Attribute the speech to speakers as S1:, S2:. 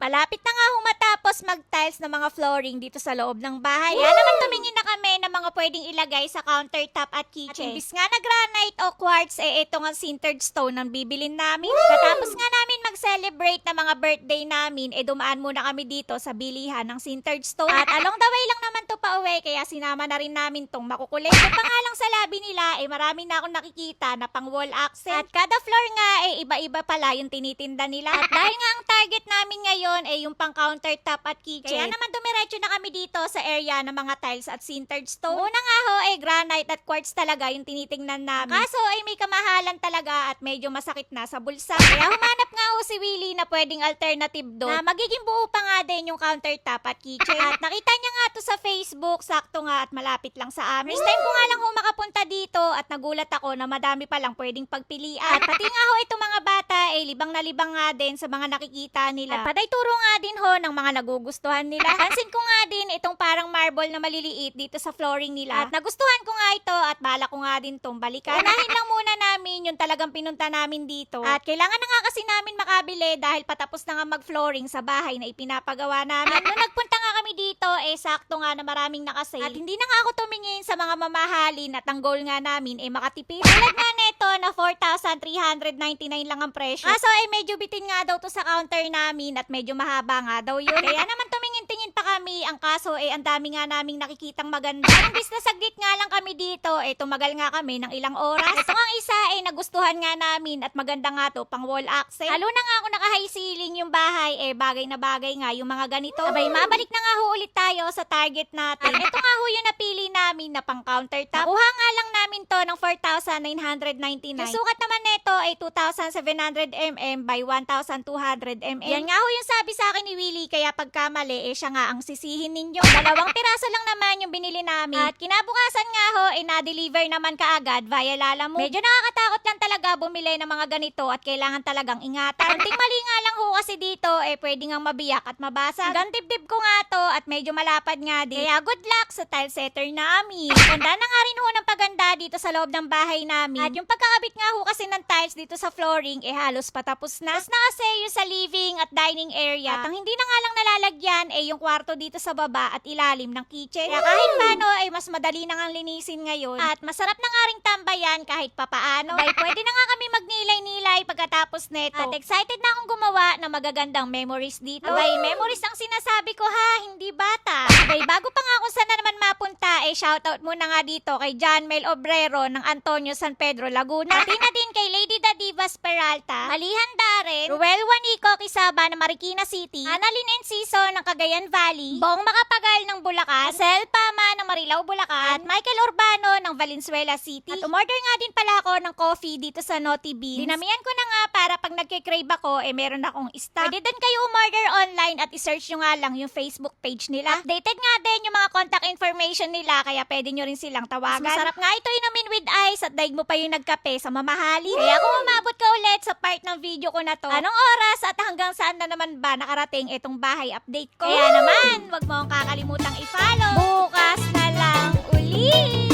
S1: Malapit na nga matapos mag-tiles ng mga flooring dito sa loob ng bahay. Kaya naman tumingin na kami ng mga pwedeng ilagay sa countertop at kitchen. At imbis nga na granite o quartz, ito nga sintered stone ang bibilin namin. Katapos nga namin mag-celebrate na mga birthday namin, dumaan muna kami dito sa bilihan ng sintered stone. At along the way lang naman to pa uwi, kaya sinama na rin namin tong makukulit. Yung pa nga lang sa labi nila, marami na akong nakikita na pang wall accent. At kada floor nga, iba-iba pala yung tinitinda nila. At dahil nga ang target namin ngayon, yung pang countertop at kitchen. Kaya naman dumiretso na kami dito sa area ng mga tiles at sintered stone. Una nga ho, granite at quartz talaga yung tinitingnan namin. Kaso may kamahalan talaga at medyo masakit na sa bulsa. Kaya humanap nga ho si Willie na pwedeng alternative doon na magiging buo pa nga din yung countertop at kitchen. At nakita niya nga to sa Facebook, sakto nga at malapit lang sa amin. First time ko nga lang ho makapunta dito at nagulat ako na madami pa lang pwedeng pagpilian. At pati nga ho itong mga bata libang na libang nga din sa mga nakikita nila. At paday turo nga din ho ng mga nagugustuhan nila. Pansin ko nga din itong parang marble na maliliit dito sa flooring nila. At nagustuhan ko nga ito at bala ko nga din itong balikan. Unahin lang muna namin yung talagang pinunta namin dito. At kailangan na nga kasi namin makabili dahil patapos na nga mag-flooring sa bahay na ipinapagawa namin. At nung nagpunta nga kami dito, sakto nga na maraming nakasale. At hindi na nga ako tumingin sa mga mamahalin at ang goal nga namin makatipid. Tulad nga neto na 4,399 lang ang presyo. Kaso medyo bitin nga daw to sa counter namin at medyo mahaba nga daw yun. Kaya naman tumingin-tingin pa kami. Ang kaso ang dami nga naming nakikitang maganda. Imbis na saglit nga lang kami dito, tumagal nga kami ng ilang oras. Ito ang isa nagustuhan nga namin at maganda nga to pang wall accent. Lalo na nga ako naka-high ceiling yung bahay, bagay na bagay nga yung mga ganito. Abay, mabalik na nga ho ulit tayo sa target natin. At ito nga ho yung napili namin na pang countertop. Nakuha nga lang namin to ng 4,999. Yung sukat naman neto 2,700 mm by 1,200 mm. Yan nga ho yung sabi sa akin ni Willie, kaya pagkamali siya nga ang sisihin ninyo. Dalawang piraso lang naman yung binili namin. At kinabukasan nga ho, na-deliver naman kaagad via Lalamove. Medyo nakakatakot lang talaga bumili ng mga ganito at kailangan talagang ingatan. Konting mali nga lang ho kasi dito, pwede nga mabiyak at mabasa. Hanggang dibdib ko nga to at medyo malapad nga din. Kaya good luck sa tile setter namin. Ganda na nga rin ho ng paganda dito sa loob ng bahay namin. At yung pagkakabit nga ho kasi ng tiles dito sa flooring, halos patapos na. Tapos na kasi yung sa living at dining area. At ang hindi na nga lang nalalagyan, yung kwarto dito sa baba at ilalim ng kitchen. Kaya kahit paano, mas madali na nga linisin ngayon. At masarap na nga ring tambayan kahit papaano. Ay, pwede na nga kami magnilay-nilay pagkatapos neto. At excited na akong gumawa ng magagandang memories dito. Abay, memories ang sinasabi ko ha, hindi bata. Abay, bago pa nga kung saan na naman mapunta, shoutout muna nga dito kay John Mel Obrero ng Antonio San Pedro, Laguna. Pati na din kay Lady Dadivas Peralta, Malihan Darren, Ruel Juanico Quisaba ng Marikina City, Annalyn Enciso ng Cagayan Valley, Bong Makapagal ng Bulacan, Sel Pama ng Marilao, Bulacan, at Michael Urbano ng Valenzuela City. At umorder nga din pala ako ng coffee dito sa Naughty Beans. Dinamihan ko na nga para pag nagkikrave ako, meron akong stock. Pwede din kayo umorder online at isearch nyo nga lang yung Facebook page nila. Updated nga din yung mga contact information nila, kaya pwede nyo rin silang tawagan. Mas masarap nga ito inumin with ice at daig mo pa yung nagkape sa mamahalin. Kaya kung umabot ka ulit sa part ng video ko na to, anong oras at hanggang saan na naman ba nakarating itong bahay update ko? Kaya naman, wag mo akong kakalimutang i-follow. Bukas na lang uli!